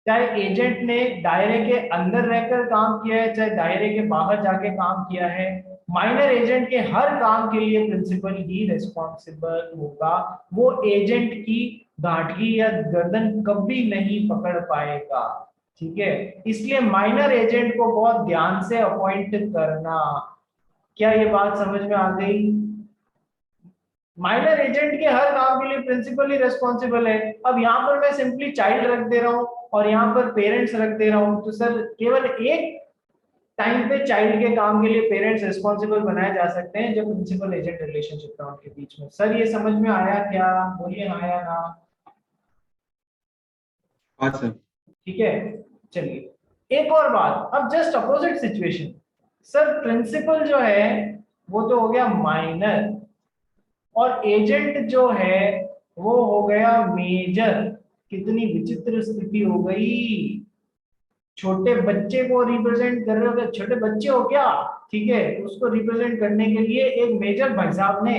चाहे एजेंट ने दायरे के अंदर रहकर काम किया है, चाहे दायरे के बाहर जाके काम किया है, माइनर एजेंट के हर काम के लिए प्रिंसिपल ही रिस्पॉन्सिबल होगा। वो एजेंट की गांठी या गर्दन कभी नहीं पकड़ पाएगा। ठीक है, इसलिए माइनर एजेंट को बहुत ध्यान से अपॉइंट करना। क्या ये बात समझ में आ गई? माइनर एजेंट के हर काम के लिए प्रिंसिपल ही रेस्पॉन्सिबल है। अब यहाँ पर मैं सिंपली चाइल्ड रख दे रहा हूँ और यहाँ पर पेरेंट्स रख दे रहा हूँ, तो सर केवल एक टाइम पे चाइल्ड के काम के लिए पेरेंट्स रिस्पॉन्सिबल बनाए जा सकते हैं जब प्रिंसिपल एजेंट रिलेशनशिप है उनके बीच में। सर ये समझ में आया क्या? बोलिए हाँ या ना। हाँ सर। ठीक है, चलिए एक और बात, अब just opposite situation. Sir principal जो है वो तो हो गया माइनर, और एजेंट जो है वो हो गया मेजर। कितनी विचित्र स्थिति हो गई। छोटे बच्चे को रिप्रेजेंट कर रहे हो, क्या छोटे बच्चे हो क्या? ठीक है, उसको रिप्रेजेंट करने के लिए एक मेजर भाई साहब ने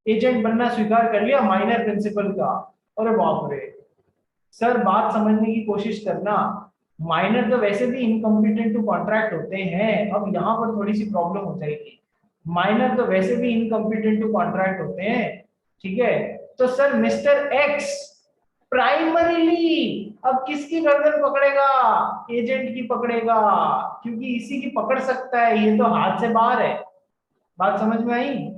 एजेंट बनना स्वीकार कर लिया माइनर प्रिंसिपल का। अरे बाप रे। सर बात समझने की कोशिश करना, माइनर तो वैसे भी इनकम्पिटेंट टू कॉन्ट्रैक्ट होते हैं। अब यहाँ पर थोड़ी सी प्रॉब्लम हो जाएगी। माइनर तो वैसे भी इनकम्पिटेंट टू कॉन्ट्रैक्ट होते हैं। ठीक है, तो सर मिस्टर एक्स प्राइमरीली अब किसकी गर्दन पकड़ेगा? एजेंट की पकड़ेगा, क्योंकि इसी की पकड़ सकता है, ये तो हाथ से बाहर है। बात समझ में आई?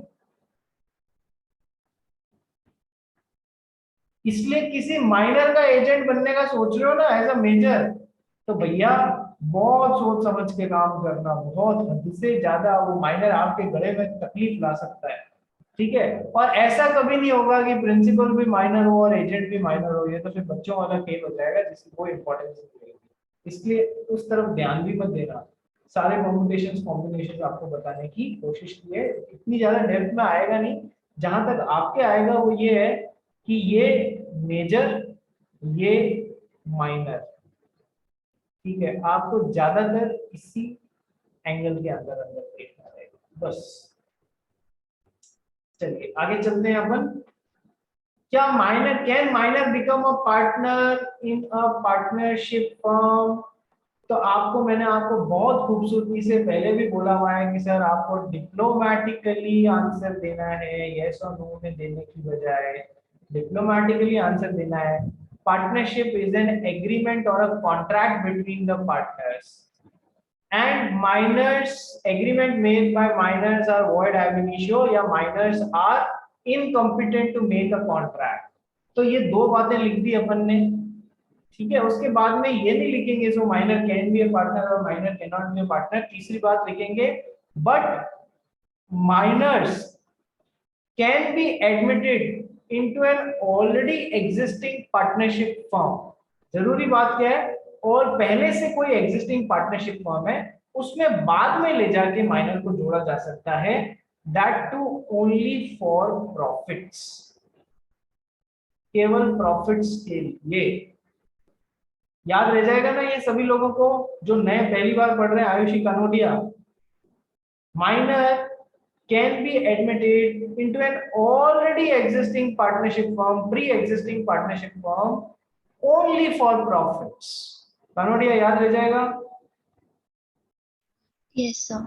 इसलिए किसी माइनर का एजेंट बनने का सोच रहे हो ना एज अ मेजर, तो भैया बहुत सोच समझ के काम करना। बहुत हद से ज्यादा वो माइनर आपके गले में तकलीफ ला सकता है। ठीक है, और ऐसा कभी नहीं होगा कि प्रिंसिपल भी माइनर हो और एजेंट भी माइनर हो, ये तो फिर बच्चों वाला खेल हो जाएगा जिसकी कोई इंपॉर्टेंस नहीं रहेगी। इसलिए उस तरफ ध्यान भी मत देना। सारे कॉम्बिनेशन कॉम्बिनेशन आपको बताने की कोशिश की है, इतनी ज्यादा डेप्थ में आएगा नहीं। जहां तक आपके आएगा वो ये है कि ये मेजर, ये माइनर। ठीक है, आपको ज्यादातर इसी एंगल के अंदर अंदर देखना रहेगा बस। चलिए आगे चलते हैं अपन। क्या minor can minor become a partner in a partnership firm? तो आपको मैंने आपको बहुत खूबसूरती से पहले भी बोला हुआ है कि सर आपको डिप्लोमेटिकली आंसर देना है, यस और नो में देने की बजाय डिप्लोमेटिकली आंसर देना है। पार्टनरशिप इज एन एग्रीमेंट और a contract between the partners, and minors agreement made by minors are void ab initio या minors are incompetent to make a contract। तो ये दो बातें लिख दी अपन ने। ठीक है, उसके बाद में ये नहीं लिखेंगे so minor can be a partner और minor can not be a partner. तीसरी बात लिखेंगे but minors can be admitted into an already existing partnership firm. जरूरी बात क्या है? और पहले से कोई एग्जिस्टिंग पार्टनरशिप फर्म है उसमें बाद में ले जाके माइनर को जोड़ा जा सकता है, that too only for profits, केवल प्रॉफिट्स के लिए। याद रह जाएगा ना ये सभी लोगों को जो नए पहली बार पढ़ रहे हैं? Ayushi Kanodia, minor can be admitted into an already existing partnership firm, pre-existing partnership firm only for profits। Kanodia याद रह जाएगा? Yes sir.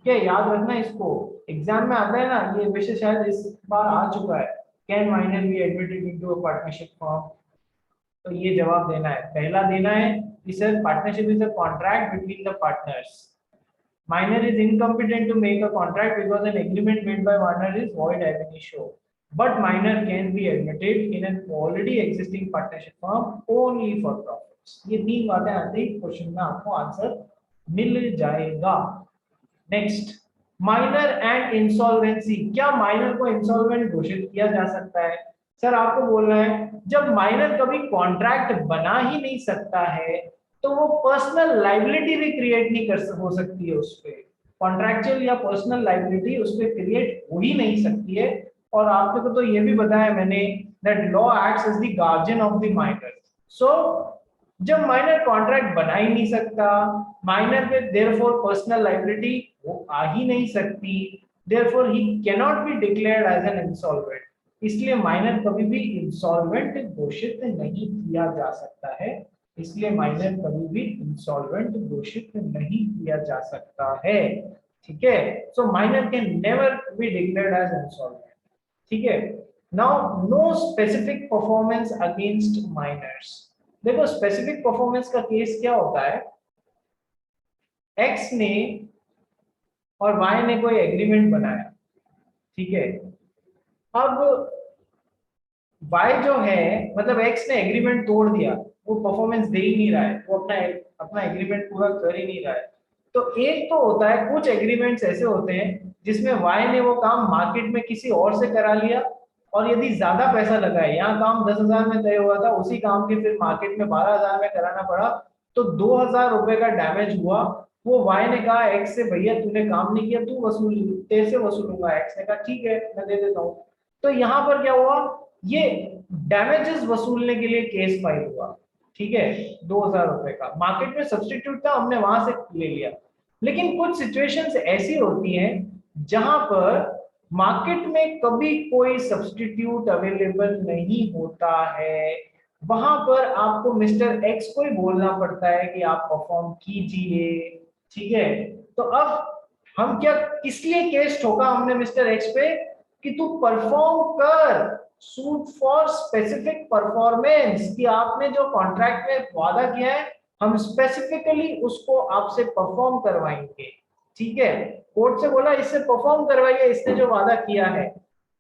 क्या याद रखना इसको, एग्जाम में आता है ना ये विषय, शायद इस बार आ चुका है। Can minor B admitted into a partnership firm? तो ये जवाब देना है, पहला देना है कि sir partnership is a contract between the partners. Minor is incompetent to make a contract because an agreement made by minor is void ab initio. But minor can be admitted in an already existing partnership firm only for profits। ये तीन बातें आते ही question में आपको answer मिल जाएगा। Next, minor and insolvency. क्या minor को insolvent घोषित किया जा सकता है? सर आपको बोल रहा है जब माइनर कभी कॉन्ट्रैक्ट बना ही नहीं सकता है तो वो पर्सनल लाइबिलिटी भी क्रिएट नहीं कर हो सकती है उस पर। कॉन्ट्रैक्चुअल या पर्सनल लाइबिलिटी उस पर क्रिएट हो ही नहीं सकती है। और आपको तो ये भी बताया मैंने that law acts as the guardian of the minor. So जब माइनर कॉन्ट्रैक्ट बना ही नहीं सकता, माइनर पे देयरफॉर पर्सनल लाइबिलिटी वो आ ही नहीं सकती, therefore he can not be declared as an insolvent. इसलिए माइनर कभी भी इंसॉल्वेंट घोषित नहीं किया जा सकता है, इसलिए माइनर कभी भी इंसॉल्वेंट घोषित नहीं किया जा सकता है। ठीक है, so minor can never be declared as insolvent. ठीक है, now no specific performance against minors. देखो स्पेसिफिक परफॉर्मेंस का केस क्या होता है, एक्स ने और वाई ने कोई एग्रीमेंट बनाया, ठीक है, अब वाई जो है मतलब एक्स ने एग्रीमेंट तोड़ दिया, वो परफॉर्मेंस दे ही नहीं रहा है, वो अपना अपना एग्रीमेंट पूरा कर ही नहीं रहा है। तो एक तो होता है, कुछ एग्रीमेंट्स ऐसे होते हैं जिसमें वाई ने वो काम मार्केट में किसी और से करा लिया, और यदि ज्यादा पैसा लगा है, यहाँ काम 10,000 में तय हुआ था, उसी काम के फिर मार्केट में 12,000 में कराना पड़ा, तो 2,000 रुपए का डैमेज हुआ। वो वाई ने कहा एक्स से, भैया तूने काम नहीं किया, तू वसूल, तेरे से वसूलूंगा। एक्स ने कहा ठीक है मैं दे देता हूँ। तो यहाँ पर क्या हुआ, ये डैमेजेस वसूलने के लिए केस फाइल हुआ। ठीक है, 2,000 रुपए का मार्केट में सब्स्टिट्यूट था, हमने वहां से ले लिया। लेकिन कुछ सिचुएशंस ऐसी होती हैं जहां पर मार्केट में कभी कोई सब्स्टिट्यूट अवेलेबल नहीं होता है, वहां पर आपको मिस्टर एक्स को ही बोलना पड़ता है कि आप परफॉर्म कीजिए। ठीक है, तो अब हम क्या, किस लिए केस ठोका हमने मिस्टर एक्स पे, कि तू परफॉर्म कर, सूट फॉर स्पेसिफिक परफॉर्मेंस, कि आपने जो कॉन्ट्रैक्ट में वादा किया है हम स्पेसिफिकली उसको आपसे परफॉर्म करवाएंगे। ठीक है, कोर्ट से बोला इससे परफॉर्म करवाइए, इसने जो वादा किया है।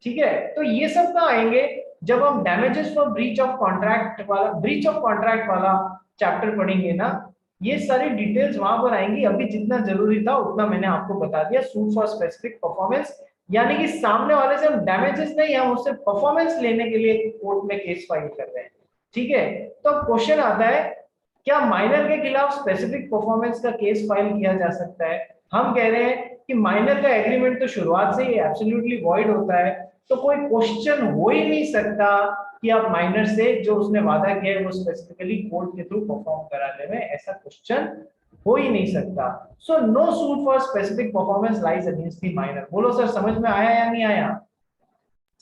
ठीक है, तो ये सब कहाँ आएंगे, जब हम damages for breach of contract वाला चैप्टर पढ़ेंगे ना, ये सारी डिटेल्स वहां पर आएंगी। अभी जितना जरूरी था उतना मैंने आपको बता दिया, सूट फॉर स्पेसिफिक परफॉर्मेंस, यानी कि सामने वाले से हम डैमेजेस नहीं, हम उससे परफॉर्मेंस लेने के लिए कोर्ट में केस फाइल कर रहे हैं। ठीक है, तो क्वेश्चन आता है, क्या माइनर के खिलाफ स्पेसिफिक परफॉर्मेंस का केस फाइल किया जा सकता है? हम कह रहे हैं कि माइनर का एग्रीमेंट तो शुरुआत से ही एब्सोल्युटली वॉइड होता है, तो कोई क्वेश्चन हो ही नहीं सकता कि आप माइनर से जो उसने वादा किया है वो स्पेसिफिकली कोर्ट के थ्रू परफॉर्म कराने में, ऐसा क्वेश्चन हो ही नहीं सकता। So no suit for specific performance lies against the minor. बोलो सर, समझ में आया या नहीं आया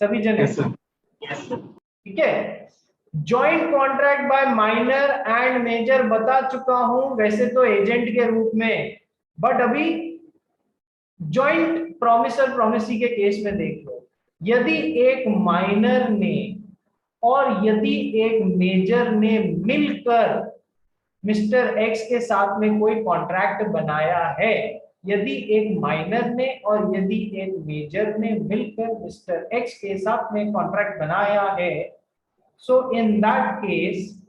सभी जने? Yes sir. ठीक है, joint contract by minor and major बता चुका हूं वैसे तो एजेंट के रूप में, बट अभी जॉइंट प्रॉमिसर प्रॉमिसी के केस में देख लो, यदि एक माइनर ने और यदि एक मेजर ने मिलकर मिस्टर एक्स के साथ में कोई कॉन्ट्रैक्ट बनाया है, यदि एक माइनर ने और यदि एक मेजर ने मिलकर मिस्टर एक्स के साथ में कॉन्ट्रैक्ट बनाया है, so in that case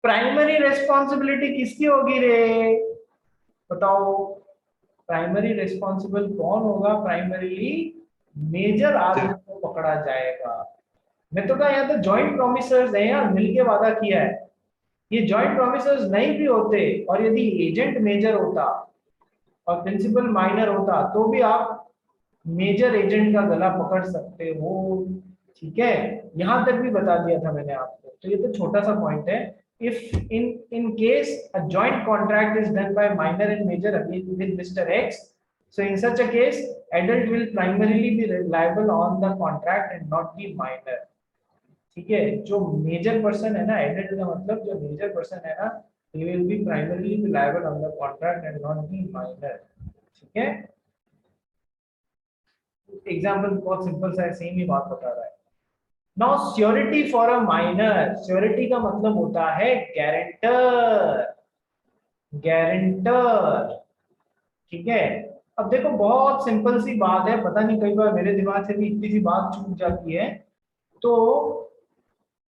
primary responsibility किसकी होगी रे, बताओ? प्राइमरी रेस्पॉन्सिबल कौन होगा? प्राइमरीली मेजर आदमी को पकड़ा जाएगा। मैं तो कहा यहाँ तो जॉइंट प्रोमिसर्स हैं यार, मिलके वादा किया है। ये जॉइंट प्रोमिसर्स नहीं भी होते और यदि एजेंट मेजर होता और प्रिंसिपल माइनर होता तो भी आप मेजर एजेंट का गला पकड़ सकते हो। ठीक है, यहां तक भी बता दिया था मैंने आपको, तो ये तो छोटा सा पॉइंट है। If in case a joint contract is done by minor and major with Mr. X, so in such a case adult will primarily be liable on the contract and not the minor। ठीक है, जो major person है ना, adult का मतलब जो major person है ना, he will be primarily be liable on the contract and not the minor। ठीक है, एग्जांपल बहुत सिंपल सा है, सेम ही बात बता रहा है। Now surety for a minor, surety का मतलब होता है गारंटर, गारंटर। ठीक है, अब देखो बहुत सिंपल सी बात है, पता नहीं कई बार मेरे दिमाग से भी इतनी सी बात छूट जाती है। तो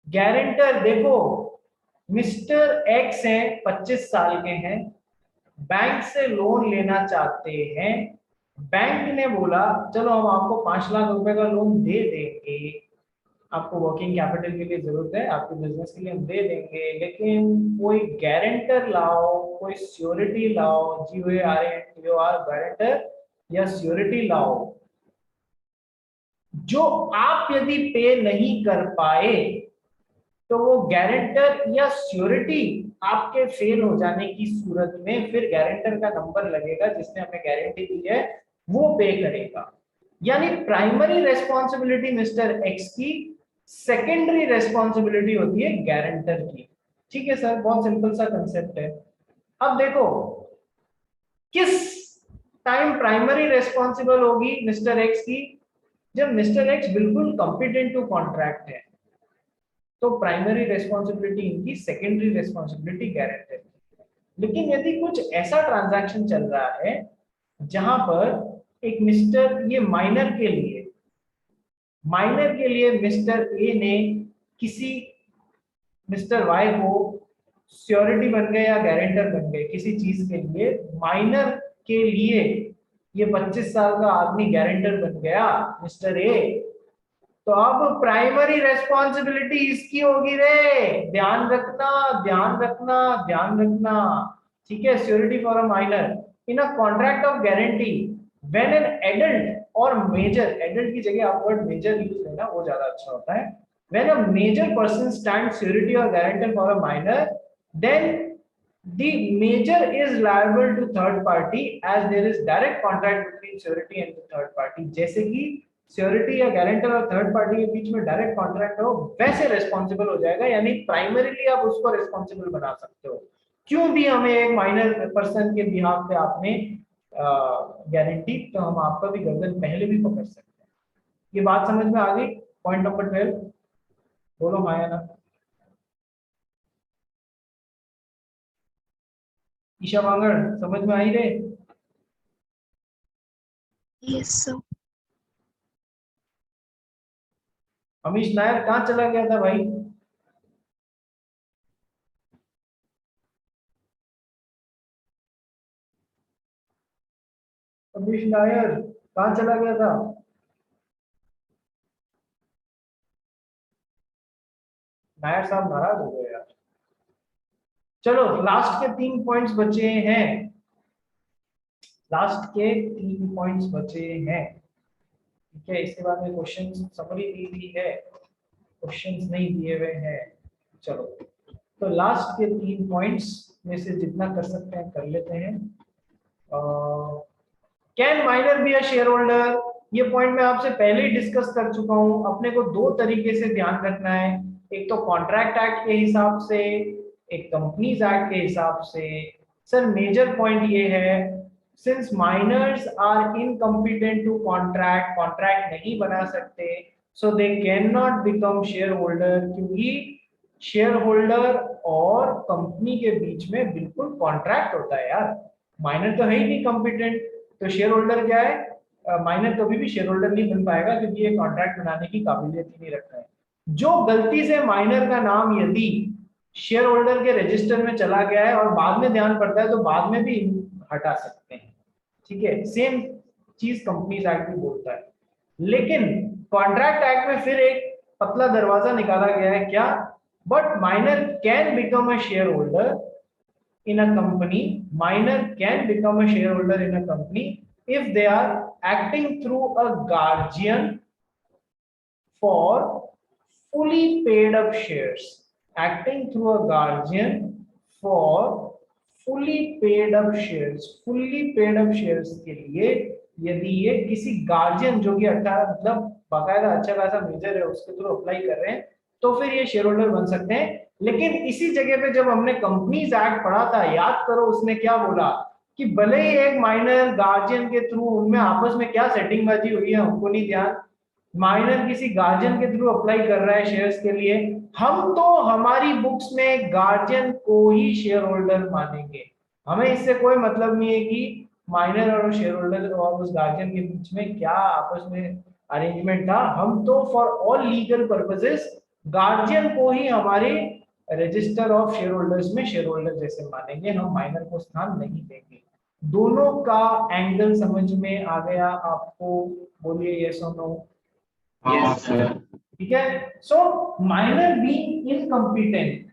गारंटर देखो, मिस्टर एक्स हैं, 25 साल के हैं, बैंक से लोन लेना चाहते हैं। बैंक ने बोला चलो हम आपको 5 लाख रुपए का लोन दे देंगे, आपको वर्किंग कैपिटल के लिए जरूरत है, आपके बिजनेस के लिए हम दे देंगे, लेकिन कोई गारंटर लाओ, कोई श्योरिटी लाओ, GOAR गारंटर या श्योरिटी लाओ, जो आप यदि पे नहीं कर पाए तो वो गारंटर या श्योरिटी आपके फेल हो जाने की सूरत में फिर गारंटर का नंबर लगेगा जिसने हमें गारंटी दी है, वो पे करेगा। यानी प्राइमरी रेस्पॉन्सिबिलिटी मिस्टर एक्स की, सेकेंडरी रेस्पॉन्सिबिलिटी होती है गारंटर की। ठीक है सर, बहुत सिंपल सा कंसेप्ट है। अब देखो किस टाइम प्राइमरी रेस्पॉन्सिबल होगी मिस्टर एक्स की, जब मिस्टर एक्स बिल्कुल कॉम्पिटेंट टू कॉन्ट्रैक्ट है, तो प्राइमरी रेस्पॉन्सिबिलिटी इनकी, सेकेंडरी रेस्पॉन्सिबिलिटी गारंटर की। लेकिन यदि कुछ ऐसा ट्रांजैक्शन चल रहा है जहां पर एक मिस्टर, ये माइनर के लिए मिस्टर ए ने किसी मिस्टर वाई को श्योरिटी बन गए या गारंटर बन गए किसी चीज के लिए, माइनर के लिए ये 25 साल का आदमी गारंटर बन गया मिस्टर ए, तो अब प्राइमरी रेस्पॉन्सिबिलिटी इसकी होगी रे। ध्यान रखना, ध्यान रखना, ध्यान रखना। ठीक है, surety for a minor in a contract of guarantee when an adult और मेजर, एडल्ट की जगह आप वर्ड मेजर यूज लेना, वो ज्यादा अच्छा होता है। When a major person stands surety और guarantor for a minor, then the major is liable to third party as there is direct contract between surety and the third party। जैसे कि surety या गारंटर और third party के बीच में direct contract हो, वैसे रेस्पॉन्सिबल हो जाएगा। यानी प्राइमरीली आप उसको रेस्पॉन्सिबल बना सकते हो। क्यों भी हमें एक माइनर पर्सन के बिहाफ पे आपने गारंटी, तो हम आपका भी गर्दन पहले भी पकड़ सकते हैं। ये बात समझ में आ गई? पॉइंट नंबर 12 बोलो माया ना। ईशा वांगड़ समझ में आई रे? Yes sir. अमीश नायर कहाँ चला गया था भाई? अमीश नायर कहाँ चला गया था? नायर साहब नाराज हो गए यार। चलो लास्ट के 3 पॉइंट्स बचे हैं, लास्ट के 3 पॉइंट्स बचे हैं। ठीक है, इसके बाद में क्वेश्चन समरी दी हुई है, क्वेश्चंस नहीं दिए हुए हैं। चलो तो लास्ट के 3 पॉइंट्स में से जितना कर सकते हैं कर लेते हैं। Can minor be a share holder, ये पॉइंट मैं आपसे पहले ही डिस्कस कर चुका हूं। अपने को 2 तरीके से ध्यान रखना है, एक तो कॉन्ट्रैक्ट एक्ट के हिसाब से, एक कंपनीज एक्ट के हिसाब से। सर मेजर पॉइंट ये है, since minors are incompetent to contract, contract नहीं बना सकते, so they can not become share holder, क्योंकि शेयर होल्डर और कंपनी के बीच में बिल्कुल कॉन्ट्रैक्ट होता है यार। माइनर तो है ही नहीं कॉम्पिटेंट, तो शेयर होल्डर क्या है, माइनर कभी भी शेयर होल्डर नहीं बन पाएगा, क्योंकि ये कॉन्ट्रैक्ट बनाने की काबिलियत ही नहीं रखता है। जो गलती से माइनर का नाम यदि शेयर होल्डर के रजिस्टर में चला गया है और बाद में ध्यान पड़ता है, तो बाद में भी हटा सकते हैं। ठीक है, सेम चीज कंपनीज एक्ट भी बोलता है। लेकिन कॉन्ट्रैक्ट एक्ट में फिर एक पतला दरवाजा निकाला गया है, क्या? But minor can become a share holder in a company, minor can become a shareholder in a company if they are acting through a guardian for fully paid up shares, acting through a guardian for fully paid up shares, fully paid up shares के लिए यदि ये किसी guardian जो कि 18 मतलब बाकायदा अच्छा खासा मेजर है उसके थ्रू अप्लाई कर रहे हैं, तो फिर ये शेयर होल्डर बन सकते हैं। लेकिन इसी जगह पे जब हमने कंपनीज एक्ट पढ़ा था, याद करो उसने क्या बोला कि भले ही एक माइनर गार्जियन के थ्रू, उनमें आपस में क्या सेटिंग बाजी हुई है हमको नहीं ध्यान, माइनर किसी गार्जियन के थ्रू अप्लाई कर रहा है शेयर्स के लिए, हम तो हमारी बुक्स में गार्जियन को ही शेयर होल्डर मानेंगे। हमें इससे कोई मतलब नहीं है कि माइनर और शेयर होल्डर और उस गार्जियन के बीच में क्या आपस में अरेंजमेंट था। हम तो for all legal purposes guardian को ही हमारे रजिस्टर ऑफ शेयर होल्डर्स में शेयर होल्डर जैसे मानेंगे, हम माइनर को स्थान नहीं देंगे। दोनों का एंगल समझ में आ गया आपको? बोलिए यस और नो। Yes, sir. ठीक है, so minor being incompetent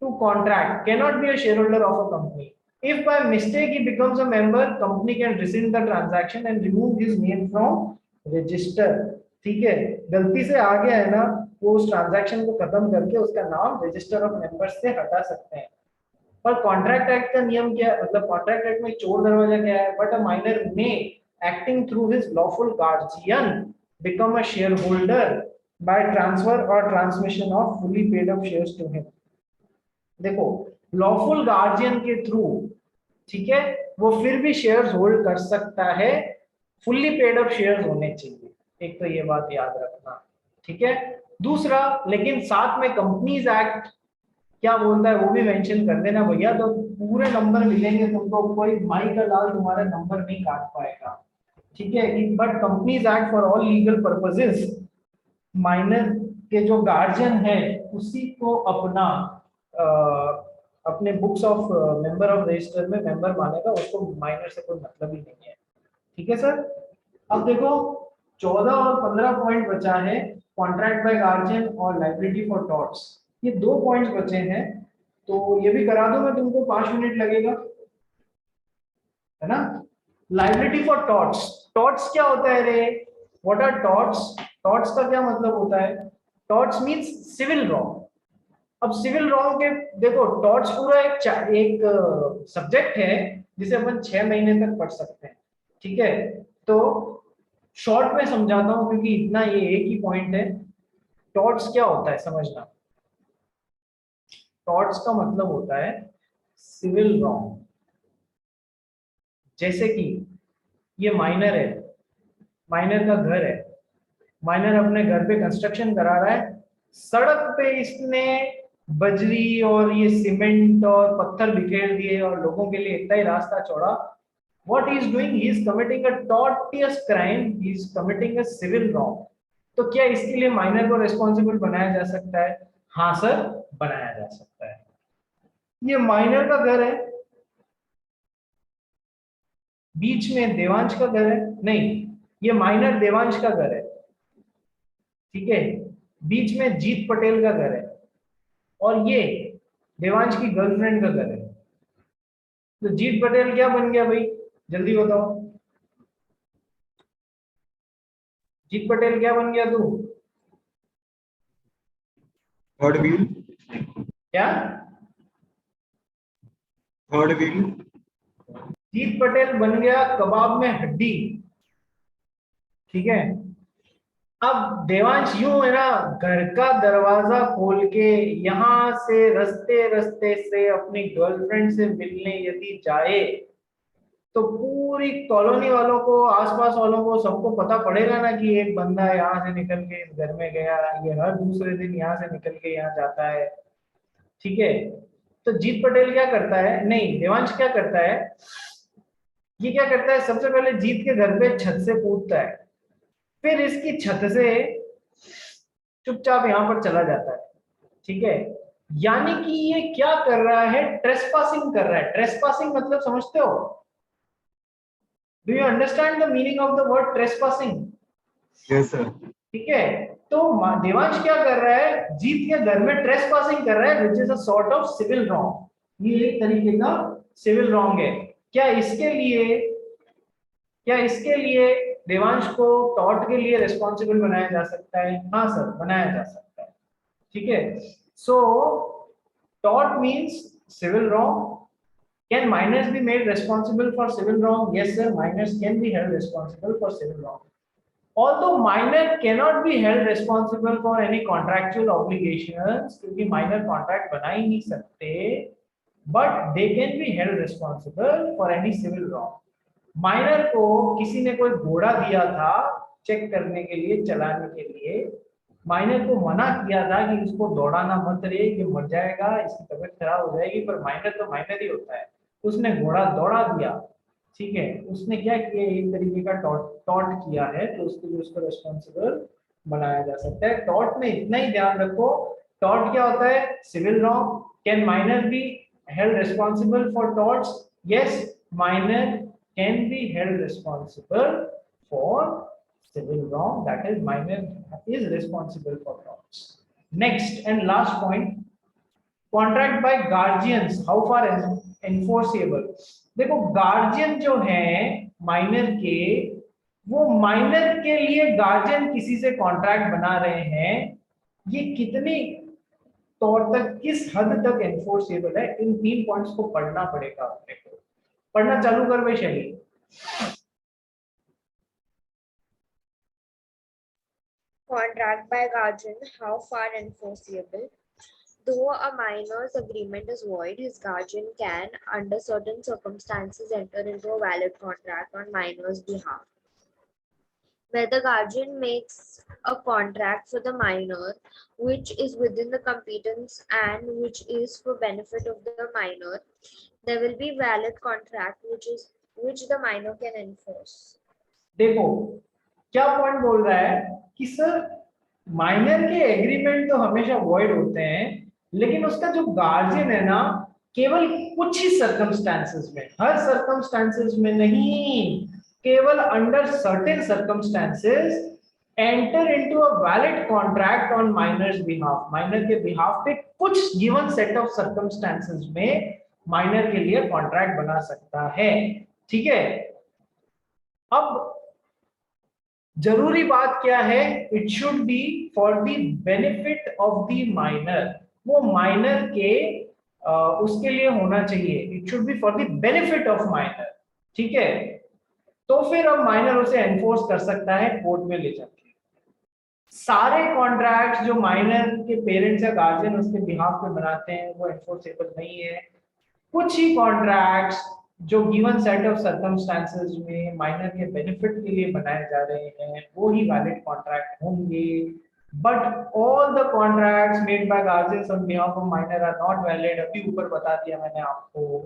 to contract cannot be a shareholder of a company. If by mistake he becomes a member, company can rescind the transaction and remove his name from register। ठीक है, गलती से आ गया है ना, वो उस transaction को खत्म करके उसका नाम रजिस्टर ऑफ मेंबर्स से हटा सकते हैं। पर कॉन्ट्रैक्ट एक्ट का नियम क्या है, मतलब कॉन्ट्रैक्ट एक्ट में चोर दरवाजा क्या है, बट अ माइनर में acting through his lawful guardian become a shareholder by transfer or transmission of fully paid up shares to him. देखो लॉफुल गार्जियन के थ्रू, ठीक है, वो फिर भी शेयर्स होल्ड कर सकता है, फुल्ली पेड अप शेयर्स होने चाहिए, एक तो ये बात याद रखना, ठीक है। दूसरा, लेकिन साथ में कंपनीज एक्ट क्या बोलता है वो भी मेंशन कर देना भैया, तो पूरे नंबर मिलेंगे तुमको, कोई माई का लाल तुम्हारा नंबर नहीं काट पाएगा, ठीक है। But companies act for all legal purposes minor के जो गार्जियन है उसी को अपना अपने books of member of register में मेंबर मानेगा, उसको माइनर से कोई मतलब ही नहीं है, ठीक है सर। अब देखो 14 और 15 पॉइंट बचा है, कॉन्ट्रैक्ट बाय गार्जियन और लायबिलिटी फॉर टॉर्ट्स, ये 2 पॉइंट्स बचे हैं, तो ये भी करा दूं मैं तुमको, 5 मिनट लगेगा, है ना। लायबिलिटी फॉर टॉर्ट्स, टॉर्ट्स क्या होता है रे, व्हाट आर टॉर्ट्स, टॉर्ट्स का क्या मतलब होता है, टॉर्ट्स मींस सिविल रॉन्ग। अब सिविल रॉन्ग के देखो, टॉर्ट्स पूरा एक सब्जेक्ट है जिसे अपन 6 महीने तक पढ़ सकते हैं, ठीक है। तो शॉर्ट में समझाता हूं क्योंकि इतना ये एक ही पॉइंट है। टॉर्ट्स क्या होता है समझना, टॉर्ट्स का मतलब होता है सिविल रॉन्ग। जैसे कि ये माइनर है, माइनर का घर है, माइनर अपने घर पे कंस्ट्रक्शन करा रहा है, सड़क पे इसने बजरी और ये सीमेंट और पत्थर बिखेर दिए और लोगों के लिए इतना ही रास्ता छोड़ा। What he is doing? He is committing a tortious crime. He is committing a civil wrong. तो क्या इसके लिए माइनर को रिस्पॉन्सिबल बनाया जा सकता है? हाँ सर, बनाया जा सकता है। ये माइनर का घर है, बीच में देवांश का घर है, नहीं ये माइनर देवांश का घर है, ठीक है, बीच में जीत पटेल का घर है और ये देवांश की गर्लफ्रेंड का घर है। तो जीत पटेल क्या बन गया भाई, जल्दी बताओ, जीत पटेल क्या बन गया तू? थर्ड व्हील, क्या थर्ड व्हील, जीत पटेल बन गया कबाब में हड्डी, ठीक है। अब देवांश यूं है ना, घर का दरवाजा खोल के यहां से रास्ते रास्ते से अपनी गर्लफ्रेंड से मिलने यदि जाए तो पूरी कॉलोनी वालों को, आसपास वालों को, सबको पता पड़ेगा ना कि एक बंदा यहाँ से निकल के इस घर में गया, ये हर दूसरे दिन यहाँ से निकल के यहाँ जाता है, ठीक है। तो जीत पटेल क्या करता है, नहीं देवांश क्या करता है, ये क्या करता है, सबसे पहले जीत के घर पे छत से कूदता है, फिर इसकी छत से चुपचाप यहां पर चला जाता है, ठीक है। यानी कि ये क्या कर रहा है, ट्रेसपासिंग कर रहा है। ट्रेसपासिंग मतलब समझते हो, do you understand the meaning of the word trespassing? Yes sir. ठीक है, तो देवांश क्या कर रहा है, जीत के घर में ट्रेसपासिंग कर रहा है, which is a sort of civil wrong, ये एक तरीके का सिविल रॉन्ग है। क्या इसके लिए देवांश को टॉर्ट के लिए रिस्पॉन्सिबल बनाया जा सकता है? हाँ सर, बनाया जा सकता है, ठीक है। So tort means civil wrong. Can minors be made responsible for civil wrong? Yes sir, minors can be held responsible for civil wrong. Although minor cannot be held responsible for any contractual obligations, क्योंकि minor contract बना ही नहीं सकते, but they can be held responsible for any civil wrong. Minor को किसी ने कोई घोड़ा दिया था चेक करने के लिए, चलाने के लिए, माइनर को मना किया था कि इसको दौड़ाना मत रे, ये मर जाएगा, इसकी तबीयत खराब हो जाएगी, पर माइनर तो माइनर ही होता है, उसने घोड़ा दौड़ा दिया, ठीक है, उसने क्या किया, एक तरीके का टॉर्ट किया है, तो उसके लिए उसको रिस्पॉन्सिबल बनाया जा सकता है। टॉर्ट में इतना ही ध्यान रखो, टॉर्ट क्या होता है, civil wrong. Can minor be held responsible for torts? Yes, minor can be held responsible for civil wrong, that is minor is responsible for torts. Next and last point, contract by guardians, how far enforceable? देखो guardian जो है minor के, वो minor के लिए guardian किसी से contract बना रहे हैं, ये कितनी तौर तक, किस हद तक एनफोर्सेबल है, इन 3 पॉइंट्स को पढ़ना पड़ेगा अपने को। पढ़ना चालू कर भाई शैली। contract by guardian, how far enforceable? Though a minor's agreement is void, his guardian can, under certain circumstances, enter into a valid contract on minor's behalf. Where the guardian makes a contract for the minor, which is within the competence and which is for benefit of the minor, there will be valid contract which the minor can enforce. देखो क्या point बोल रहा है कि sir minor के agreement तो हमेशा void होते हैं, लेकिन उसका जो गार्जियन है ना, केवल कुछ ही सर्कमस्टांसेस में, हर सर्कमस्टांसेस में नहीं, केवल under certain circumstances enter into a valid contract on minor's behalf. Minor के बिहाफ पे कुछ गिवन सेट ऑफ सर्कमस्टांसेस में माइनर के लिए कॉन्ट्रैक्ट बना सकता है। ठीक है, अब जरूरी बात क्या है, it should be for the benefit of the minor. वो माइनर के उसके लिए होना चाहिए, it should be for the benefit of minor. ठीक है, तो फिर अब माइनर उसे एनफोर्स कर सकता है कोर्ट में ले जाके। सारे कॉन्ट्रैक्ट्स जो माइनर के पेरेंट्स या गार्जियन उसके बिहाफ पे बनाते हैं वो एनफोर्सेबल नहीं है। कुछ ही कॉन्ट्रैक्ट्स जो गिवन सेट ऑफ सर्कमस्टांसेस में माइनर के बेनिफिट के लिए बनाए जा रहे हैं वो ही वैलिड कॉन्ट्रैक्ट होंगे। But all the contracts made by guardians on behalf of minor are not valid. अभी ऊपर बता दिया मैंने आपको।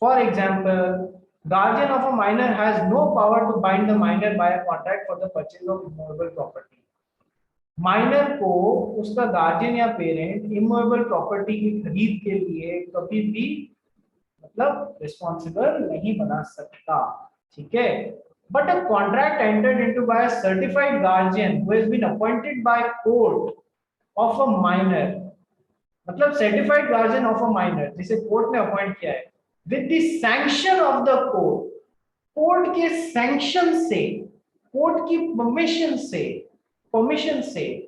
For example, guardian of a minor has no power to bind the minor by a contract for the purchase of immovable property। Minor को उसका guardian या parent immovable property की खरीद के लिए कभी भी मतलब रिस्पॉन्सिबल नहीं बना सकता। ठीक है, but a contract entered into by a certified guardian who has been appointed by court of a minor, मतलब certified guardian of a minor जिसे कोर्ट ने अपॉइंट किया है, with the sanction of the court, court के sanction से, court की permission से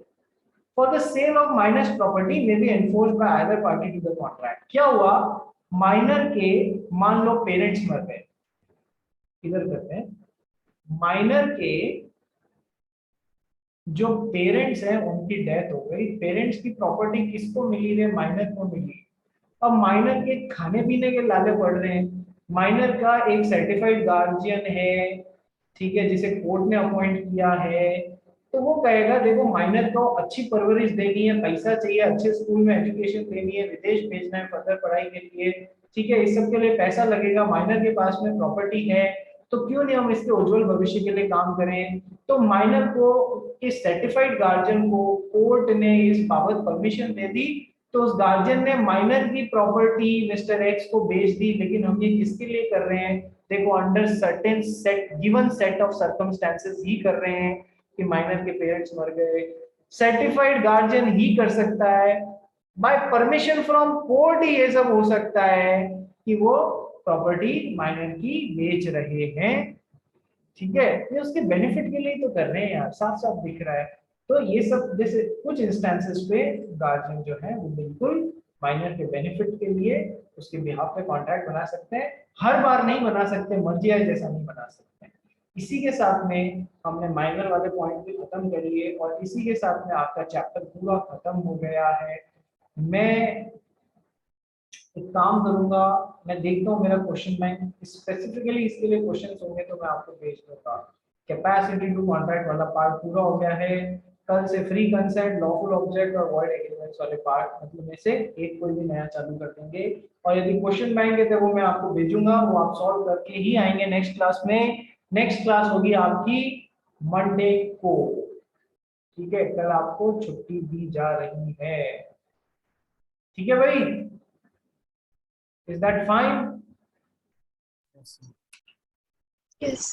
for the sale of minor's property may be enforced by either party to the contract। क्या हुआ, माइनर के मान लो पेरेंट्स मर गए, इधर करते हैं, माइनर के जो पेरेंट्स हैं उनकी डेथ हो गई, पेरेंट्स की प्रॉपर्टी किसको मिली है, माइनर को मिली। अब माइनर के खाने पीने के लाले पड़ रहे हैं, माइनर का एक सर्टिफाइड गार्जियन है, ठीक है, जिसे कोर्ट ने अपॉइंट किया है, तो वो कहेगा देखो माइनर को अच्छी परवरिश देनी है, पैसा चाहिए, अच्छे स्कूल में एजुकेशन देनी है, विदेश भेजना है फर्दर पढ़ाई के लिए, ठीक है, इस सब के लिए पैसा लगेगा, माइनर के पास में प्रॉपर्टी है, तो क्यों नहीं हम इसके उज्जवल भविष्य के लिए काम करें। तो माइनर को इस सर्टिफाइड गार्जियन को कोर्ट ने इस बाबत परमिशन दे दी, तो उस गार्जियन ने माइनर की प्रॉपर्टी मिस्टर एक्स को बेच दी। लेकिन हम ये किसके लिए कर रहे हैं, देखो under certain set given set of circumstances ही कर रहे हैं कि माइनर के पेरेंट्स मर गए, सर्टिफाइड गार्जियन ही कर सकता है, बाय परमिशन फ्रॉम कोर्ट ही ये सब हो सकता है कि वो प्रॉपर्टी माइनर की बेच रहे हैं। ठीक है, ये उसके बेनिफिट के लिए तो कर रहे हैं यार, साफ साफ दिख रहा है। तो ये सब जैसे कुछ इंस्टेंसेस पे गार्जियन जो है वो बिल्कुल माइनर के बेनिफिट के लिए उसके बिहाफ पे कॉन्ट्रैक्ट बना सकते हैं, हर बार नहीं बना सकते, मर्जी है जैसा नहीं बना सकते। इसी के साथ में हमने माइनर वाले पॉइंट भी खत्म कर लिए और इसी के साथ में आपका चैप्टर पूरा खत्म हो गया है। मैं एक काम करूंगा, मैं देखता हूँ मेरा क्वेश्चन बैंक स्पेसिफिकली इसके लिए क्वेश्चंस होंगे तो मैं आपको भेज दूंगा। कैपेसिटी टू कॉन्ट्रैक्ट वाला पार्ट पूरा हो गया है। कल से फ्री कंसेंट, लॉफुल ऑब्जेक्ट और वॉइड एग्रीमेंट्स वाले पार्ट मतलब में से एक कोई भी नया चालू कर देंगे। और यदि क्वेश्चन बैंक है तो वो मैं आपको भेजूंगा, वो आप सॉल्व करके ही आएंगे नेक्स्ट क्लास में। नेक्स्ट क्लास होगी आपकी मंडे को, ठीक है, कल आपको छुट्टी दी जा रही है। ठीक है भाई, इज दैट फाइन? Yes.